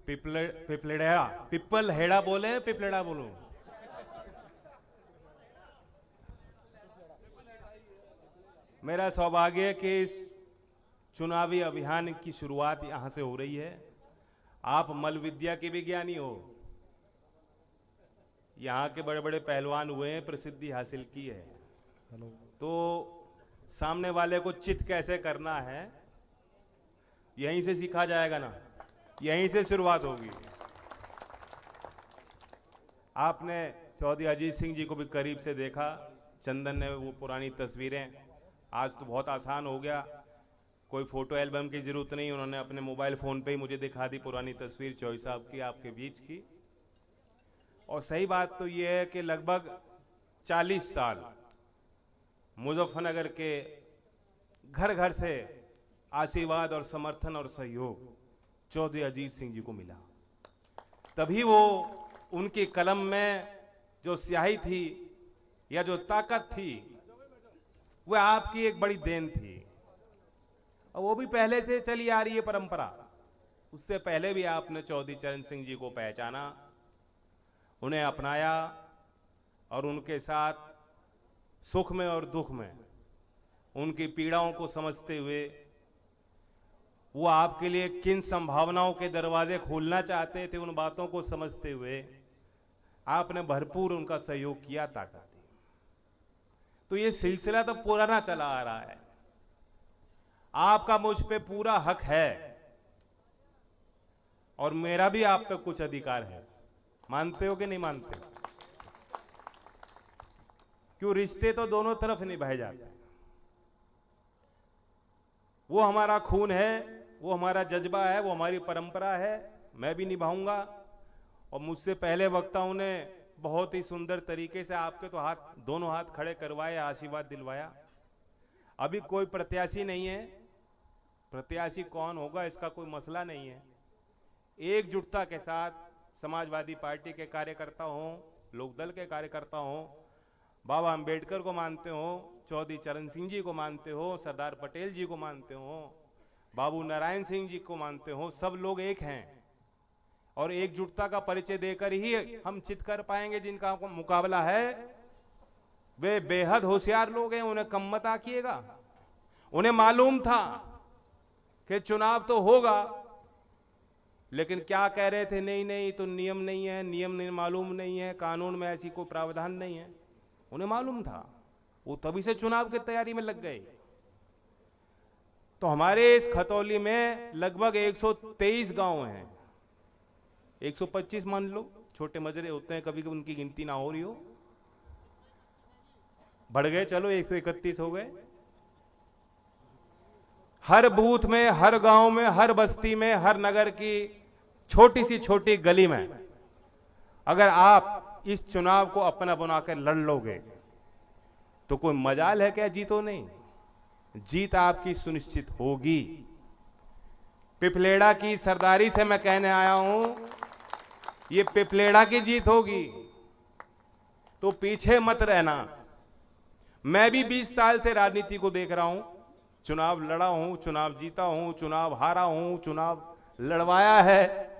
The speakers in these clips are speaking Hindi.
पिपल हेड़ा बोले पिपलेड़ा बोलूं? मेरा सौभाग्य है कि इस चुनावी अभियान की शुरुआत यहां से हो रही है। आप मल विद्या के विज्ञानी हो, यहां के बड़े बड़े पहलवान हुए हैं, प्रसिद्धि हासिल की है, तो सामने वाले को चित कैसे करना है यहीं से सीखा जाएगा ना, यहीं से शुरुआत होगी। आपने चौधरी अजीत सिंह जी को भी करीब से देखा, चंदन ने वो पुरानी तस्वीरें, आज तो बहुत आसान हो गया, कोई फोटो एल्बम की जरूरत नहीं, उन्होंने अपने मोबाइल फोन पे ही मुझे दिखा दी पुरानी तस्वीर चौधरी साहब की आपके बीच की। और सही बात तो ये है कि लगभग 40 साल मुजफ्फरनगर के घर घर से आशीर्वाद और समर्थन और सहयोग चौधरी अजीत सिंह जी को मिला, तभी वो उनकी कलम में जो स्याही थी या जो ताकत थी वह आपकी एक बड़ी देन थी। और वो भी पहले से चली आ रही है परंपरा, उससे पहले भी आपने चौधरी चरण सिंह जी को पहचाना, उन्हें अपनाया और उनके साथ सुख में और दुख में उनकी पीड़ाओं को समझते हुए वो आपके लिए किन संभावनाओं के दरवाजे खोलना चाहते थे, उन बातों को समझते हुए आपने भरपूर उनका सहयोग किया, ताकत दी। तो ये सिलसिला तो पुराना चला आ रहा है, आपका मुझ पे पूरा हक है और मेरा भी आप पे कुछ अधिकार है। मानते हो कि नहीं मानते? क्यों, रिश्ते तो दोनों तरफ निभाए जाते हैं। वो हमारा खून है, वो हमारा जज्बा है, वो हमारी परंपरा है, मैं भी निभाऊंगा। और मुझसे पहले वक्ताओं ने बहुत ही सुंदर तरीके से आपके तो दोनों हाथ खड़े करवाए, आशीर्वाद दिलवाया। अभी कोई प्रत्याशी नहीं है, प्रत्याशी कौन होगा इसका कोई मसला नहीं है। एकजुटता के साथ समाजवादी पार्टी के कार्यकर्ता हों, लोकदल के कार्यकर्ता हों, बाबा अंबेडकर को मानते हो, चौधरी चरण सिंह जी को मानते हो, सरदार पटेल जी को मानते हो, बाबू नारायण सिंह जी को मानते हो, सब लोग एक हैं और एकजुटता का परिचय देकर ही हम चित कर पाएंगे। जिनका मुकाबला है वे बेहद होशियार लोग हैं, उन्हें कम मत आकिएगा। उन्हें मालूम था कि चुनाव तो होगा, लेकिन क्या कह रहे थे, नहीं नहीं तो नियम नहीं है, नियम नहीं, मालूम नहीं है, कानून में ऐसी कोई प्रावधान नहीं है। उन्हें मालूम था, वो तभी से चुनाव की तैयारी में लग गए। तो हमारे इस खतौली में लगभग 123 गांव हैं, 125 मान लो, छोटे मजरे होते हैं, कभी कभी उनकी गिनती ना हो रही हो, बढ़ गए, चलो 131 हो गए। हर बूथ में, हर गांव में, हर बस्ती में, हर नगर की छोटी सी छोटी गली में अगर आप इस चुनाव को अपना बनाकर लड़ लोगे तो कोई मजाल है क्या जीतो नहीं? जीत आपकी सुनिश्चित होगी। पिपलेड़ा की सरदारी से मैं कहने आया हूं, ये पिपलेड़ा की जीत होगी, तो पीछे मत रहना। मैं भी 20 साल से राजनीति को देख रहा हूं, चुनाव लड़ा हूं, चुनाव जीता हूं, चुनाव हारा हूं, चुनाव लड़वाया है,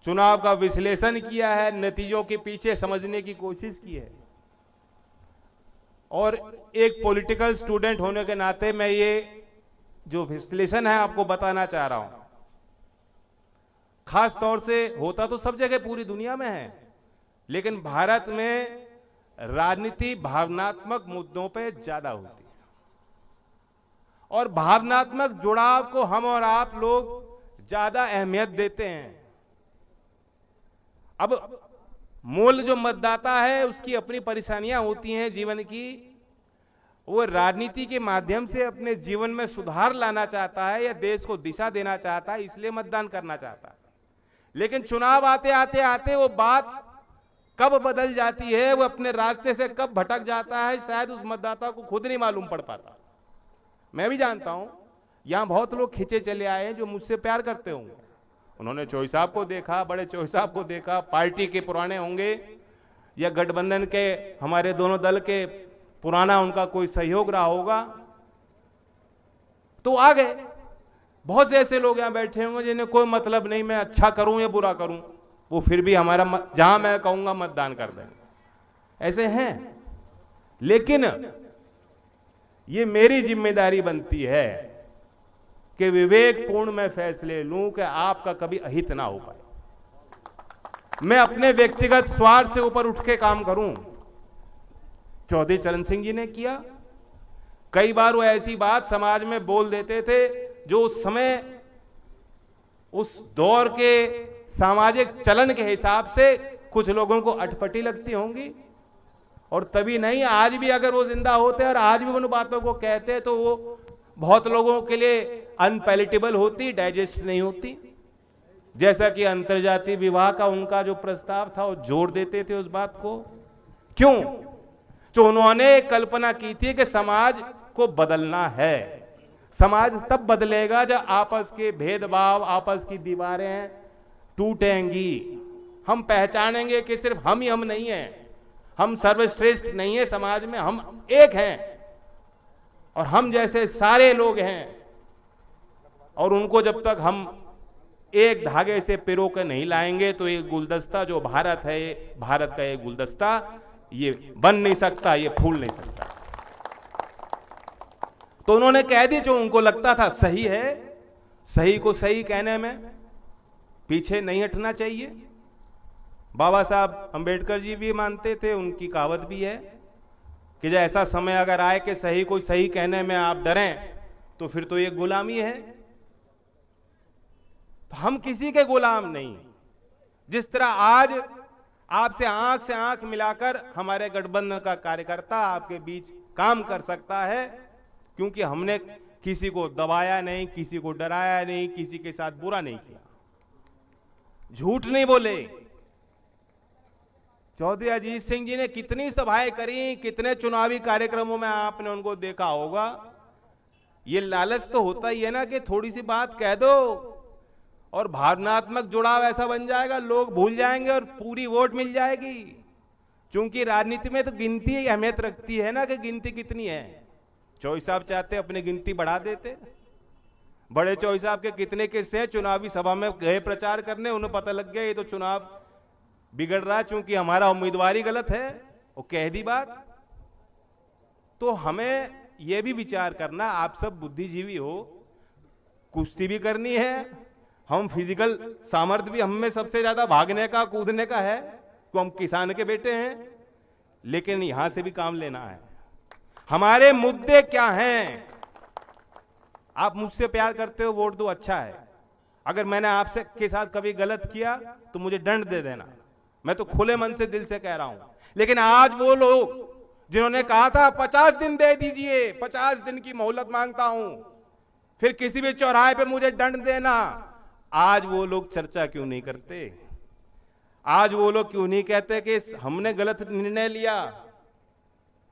चुनाव का विश्लेषण किया है, नतीजों के पीछे समझने की कोशिश की है। और एक पॉलिटिकल स्टूडेंट होने के नाते मैं ये जो विश्लेषण है आपको बताना चाह रहा हूं। खास तौर से होता तो सब जगह पूरी दुनिया में है, लेकिन भारत में राजनीति भावनात्मक मुद्दों पे ज्यादा होती है और भावनात्मक जुड़ाव को हम और आप लोग ज्यादा अहमियत देते हैं। अब मूल जो मतदाता है उसकी अपनी परेशानियां होती हैं जीवन की, वो राजनीति के माध्यम से अपने जीवन में सुधार लाना चाहता है या देश को दिशा देना चाहता है, इसलिए मतदान करना चाहता है। लेकिन चुनाव आते आते आते वो बात कब बदल जाती है, वो अपने रास्ते से कब भटक जाता है, शायद उस मतदाता को खुद नहीं मालूम पड़ पाता। मैं भी जानता हूं, यहां बहुत लोग खींचे चले आए हैं जो मुझसे प्यार करते होंगे, उन्होंने चौधरी साहब को देखा, बड़े चौधरी साहब को देखा, पार्टी के पुराने होंगे या गठबंधन के हमारे दोनों दल के पुराना उनका कोई सहयोग रहा होगा, तो आ गए। बहुत से ऐसे लोग यहां बैठे होंगे जिन्हें कोई मतलब नहीं मैं अच्छा करूं या बुरा करूं, वो फिर भी हमारा जहां मैं कहूंगा मतदान कर देंगे, ऐसे हैं। लेकिन ये मेरी जिम्मेदारी बनती है कि विवेकपूर्ण मैं फैसले लूं कि आपका कभी अहित ना हो पाए। मैं अपने व्यक्तिगत स्वार्थ से ऊपर उठ के काम करूं। चौधरी चरण सिंह जी ने किया। कई बार वो ऐसी बात समाज में बोल देते थे जो उस समय उस दौर के सामाजिक चलन के हिसाब से कुछ लोगों को अटपटी लगती होंगी, और तभी नहीं, आज भी अगर वो जिंदा होते और आज भी उन बातों को कहते तो वो बहुत लोगों के लिए अनपैलेटेबल होती, डाइजेस्ट नहीं होती। जैसा कि अंतर्जातीय विवाह का उनका जो प्रस्ताव था वो जोड़ देते थे उस बात को। क्यों? जो उन्होंने कल्पना की थी कि समाज को बदलना है। समाज तब बदलेगा जब आपस के भेदभाव, आपस की दीवारें टूटेंगी। हम पहचानेंगे कि सिर्फ हम ही हम नहीं हैं, हम सर्वश्रेष्ठ नहीं है समाज में, हम एक हैं और हम जैसे सारे लोग हैं। और उनको जब तक हम एक धागे से पिरो के नहीं लाएंगे तो ये गुलदस्ता जो भारत है, भारत का ये गुलदस्ता, ये बन नहीं सकता, ये फूल नहीं सकता। तो उन्होंने कह दी जो उनको लगता था सही है। सही को सही कहने में पीछे नहीं हटना चाहिए। बाबा साहब अंबेडकर जी भी मानते थे, उनकी कहावत भी है कि जब ऐसा समय अगर आए कि सही को सही कहने में आप डरें तो फिर तो ये गुलामी है। तो हम किसी के गुलाम नहीं। जिस तरह आज आपसे आंख मिलाकर हमारे गठबंधन का कार्यकर्ता आपके बीच काम कर सकता है, क्योंकि हमने किसी को दबाया नहीं, किसी को डराया नहीं, किसी के साथ बुरा नहीं किया, झूठ नहीं बोले। चौधरी अजीत सिंह जी ने कितनी सभाएं करी, कितने चुनावी कार्यक्रमों में आपने उनको देखा होगा। ये लालच तो होता ही है ना कि थोड़ी सी बात कह दो और भावनात्मक जुड़ाव ऐसा बन जाएगा, लोग भूल जाएंगे और पूरी वोट मिल जाएगी। क्योंकि राजनीति में तो गिनती अहमियत रखती है ना, कि गिनती कितनी है। चौधरी साहब चाहते अपनी गिनती बढ़ा देते। बड़े चौधरी साहब के कितने किस्से चुनावी सभा में गए प्रचार करने, उन्हें पता लग गया ये तो चुनाव बिगड़ रहा है क्योंकि हमारा उम्मीदवार ही गलत है, वो कह दी बात। तो हमें यह भी विचार करना, आप सब बुद्धिजीवी हो, कुश्ती भी करनी है, हम फिजिकल सामर्थ्य भी हम में सबसे ज्यादा भागने का कूदने का है, तो हम किसान के बेटे हैं, लेकिन यहां से भी काम लेना है। हमारे मुद्दे क्या हैं? आप मुझसे प्यार करते हो, वोट दो, अच्छा है। अगर मैंने आपसे के साथ कभी गलत किया तो मुझे दंड दे देना, मैं तो खुले मन से दिल से कह रहा हूं। लेकिन आज वो लोग जिन्होंने कहा था 50 दिन दे दीजिए, 50 दिन की मोहलत मांगता हूं, फिर किसी भी चौराहे पे मुझे दंड देना, आज वो लोग चर्चा क्यों नहीं करते? आज वो लोग क्यों नहीं कहते कि हमने गलत निर्णय लिया,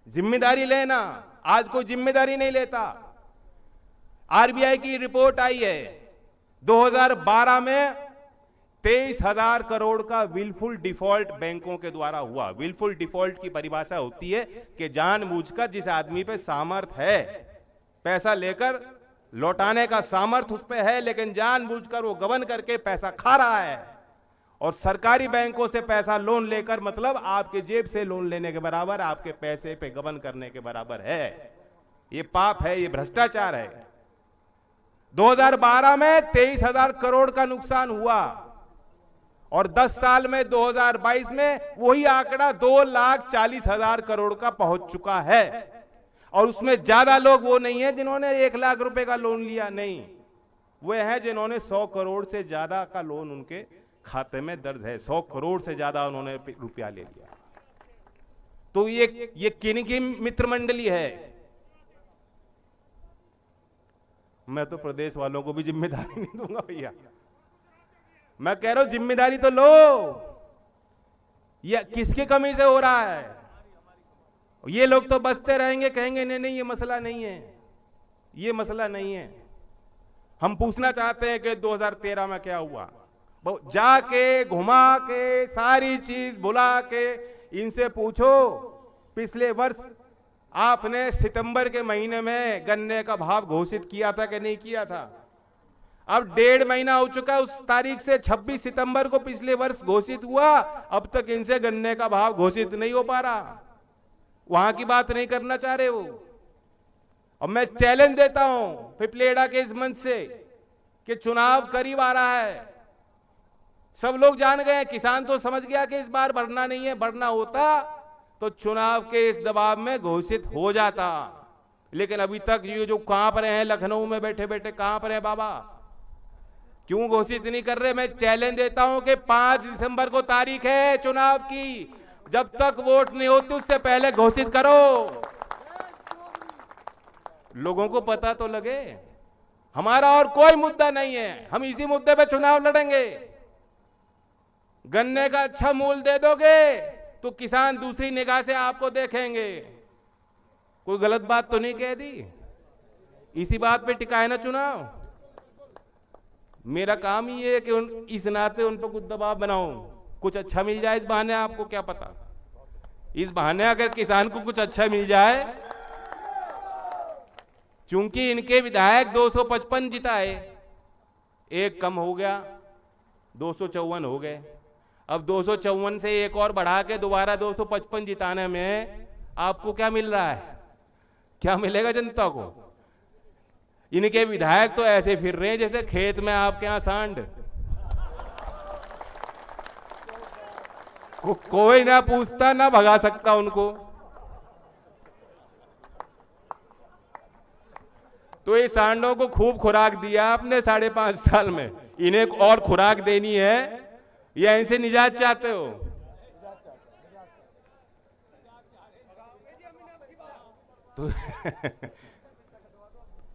जिम्मेदारी लेना? आज कोई जिम्मेदारी नहीं लेता। आरबीआई की रिपोर्ट आई है 2012 में 23,000 करोड़ का विलफुल डिफॉल्ट बैंकों के द्वारा हुआ। विलफुल डिफॉल्ट की परिभाषा होती है कि जानबूझकर जिस आदमी पे सामर्थ्य है, पैसा लेकर लौटाने का सामर्थ्य उस पे है, लेकिन जानबूझकर वो गबन करके पैसा खा रहा है। और सरकारी बैंकों से पैसा लोन लेकर मतलब आपके जेब से लोन लेने के बराबर, आपके पैसे पे गबन करने के बराबर है। ये पाप है, ये भ्रष्टाचार है। 2012 में 23,000 करोड़ का नुकसान हुआ और 10 साल में 2022 में वही आंकड़ा 2,40,000 करोड़ का पहुंच चुका है। और उसमें ज्यादा लोग वो नहीं है जिन्होंने 1 लाख रुपए का लोन लिया, नहीं, वे हैं जिन्होंने 100 करोड़ से ज्यादा का लोन उनके खाते में दर्ज है। 100 करोड़ से ज्यादा उन्होंने रुपया ले लिया। तो ये किनकी मित्र मंडली है? मैं तो प्रदेश वालों को भी जिम्मेदारी नहीं दूंगा भैया। मैं कह रहा हूं जिम्मेदारी तो लो। ये किसकी कमी से हो रहा है? ये लोग तो बसते रहेंगे, कहेंगे नहीं नहीं ये मसला नहीं है, ये मसला नहीं है। हम पूछना चाहते हैं कि 2013 में क्या हुआ? जाके घुमा के सारी चीज भुला के इनसे पूछो, पिछले वर्ष आपने सितंबर के महीने में गन्ने का भाव घोषित किया था कि नहीं किया था? अब 1.5 महीना हो चुका है उस तारीख से। 26 सितंबर को पिछले वर्ष घोषित हुआ, अब तक इनसे गन्ने का भाव घोषित नहीं हो पा रहा। वहां की बात नहीं करना चाह रहे वो। और मैं चैलेंज देता हूं पिपलेड़ा के इस मंच से कि चुनाव करीब आ रहा है। सब लोग जान गए, किसान तो समझ गया कि इस बार बढ़ना नहीं है, बढ़ना होता तो चुनाव के इस दबाव में घोषित हो जाता। लेकिन अभी तक ये जो कांप रहे हैं, लखनऊ में बैठे बैठे कांप रहे हैं, बाबा क्यों घोषित नहीं कर रहे? मैं चैलेंज देता हूं कि 5 दिसंबर को तारीख है चुनाव की, जब तक वोट नहीं होती उससे पहले घोषित करो। लोगों को पता तो लगे। हमारा और कोई मुद्दा नहीं है, हम इसी मुद्दे पे चुनाव लड़ेंगे। गन्ने का अच्छा मूल्य दे दोगे तो किसान दूसरी निगाह से आपको देखेंगे। कोई गलत बात तो नहीं कह दी? इसी बात पे टिका है ना चुनाव। मेरा काम ही है कि इस नाते उन पर कुछ दबाव बनाऊं, कुछ अच्छा मिल जाए इस बहाने। आपको क्या पता, इस बहाने अगर किसान को कुछ अच्छा मिल जाए, क्योंकि इनके विधायक 255 जिताए, एक कम हो गया, 254 हो गए। अब 254 से एक और बढ़ा के दोबारा 255 जिताने में आपको क्या मिल रहा है? क्या मिलेगा जनता को? इनके विधायक तो ऐसे फिर रहे हैं जैसे खेत में आपके यहां सांड। कोई ना पूछता ना भगा सकता उनको। तो ये सांडों को खूब खुराक दिया आपने 5.5 साल में, इन्हें और खुराक देनी है या इनसे निजात चाहते हो?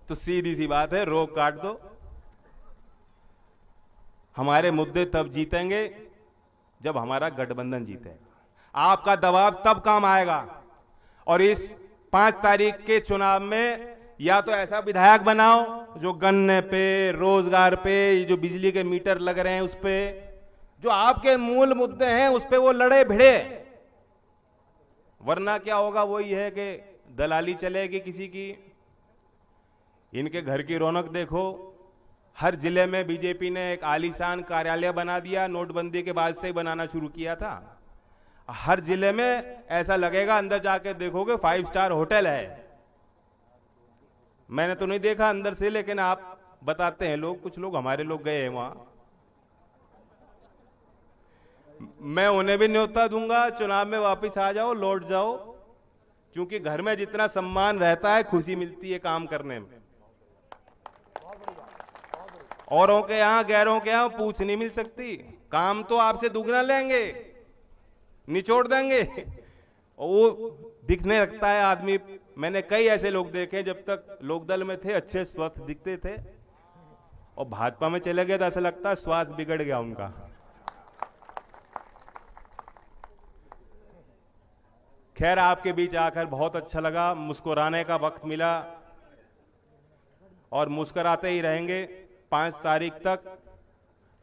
तो सीधी सी बात है, रोक काट दो। हमारे मुद्दे तब जीतेंगे जब हमारा गठबंधन जीतेगा। आपका दबाव तब काम आएगा। और इस 5 तारीख के चुनाव में या तो ऐसा विधायक बनाओ जो गन्ने पे, रोजगार पे, जो बिजली के मीटर लग रहे हैं उस पे, जो आपके मूल मुद्दे हैं उस पे वो लड़े भिड़े। वरना क्या होगा, वही है कि दलाली चलेगी किसी की। इनके घर की रौनक देखो, हर जिले में बीजेपी ने एक आलीशान कार्यालय बना दिया। नोटबंदी के बाद से ही बनाना शुरू किया था। हर जिले में ऐसा लगेगा, अंदर जाके देखोगे 5 स्टार होटल है। मैंने तो नहीं देखा अंदर से, लेकिन आप बताते हैं लोग, कुछ लोग हमारे लोग गए हैं वहां। मैं उन्हें भी न्योता दूंगा, चुनाव में वापस आ जाओ, लौट जाओ, क्योंकि घर में जितना सम्मान रहता है खुशी मिलती है काम करने में। औरों के यहां, गैरों के यहां पूछ नहीं मिल सकती। काम तो आपसे दुगना लेंगे, निचोड़ देंगे। और वो दिखने लगता है आदमी। मैंने कई ऐसे लोग देखे जब तक लोकदल में थे अच्छे स्वस्थ दिखते थे, और भाजपा में चले गए तो ऐसा लगता है स्वास्थ्य बिगड़ गया उनका। खैर, आपके बीच आकर बहुत अच्छा लगा, मुस्कुराने का वक्त मिला और मुस्कुराते ही रहेंगे। 5 तारीख तक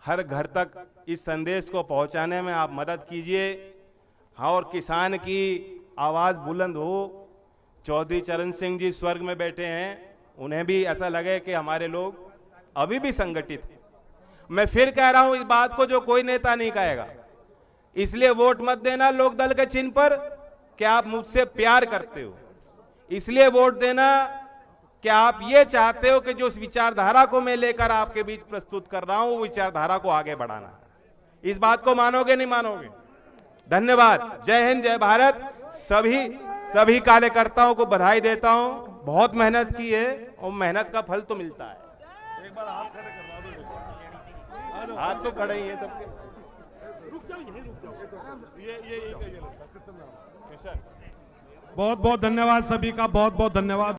हर घर तक इस संदेश को पहुंचाने में आप मदद कीजिए। हाँ, और किसान की आवाज बुलंद हो। चौधरी चरण सिंह जी स्वर्ग में बैठे हैं, उन्हें भी ऐसा लगे कि हमारे लोग अभी भी संगठित हैं। मैं फिर कह रहा हूं इस बात को जो कोई नेता नहीं कहेगा। इसलिए वोट मत देना लोकदल के चिन्ह पर कि आप मुझसे प्यार करते हो। इसलिए वोट देना कि आप ये चाहते हो कि जो उस विचारधारा को मैं लेकर आपके बीच प्रस्तुत कर रहा हूं, वो विचारधारा को आगे बढ़ाना है। इस बात को मानोगे नहीं मानोगे? धन्यवाद। जय हिंद, जय भारत। सभी कार्यकर्ताओं को बधाई देता हूं। बहुत मेहनत की है और मेहनत का फल तो मिलता है। एक बार हाथ खड़े करवा दो। हाथ तो खड़े ही है सबके। रुक जाओ, यहीं रुक जाओ। ये बहुत बहुत धन्यवाद सभी का, बहुत बहुत धन्यवाद।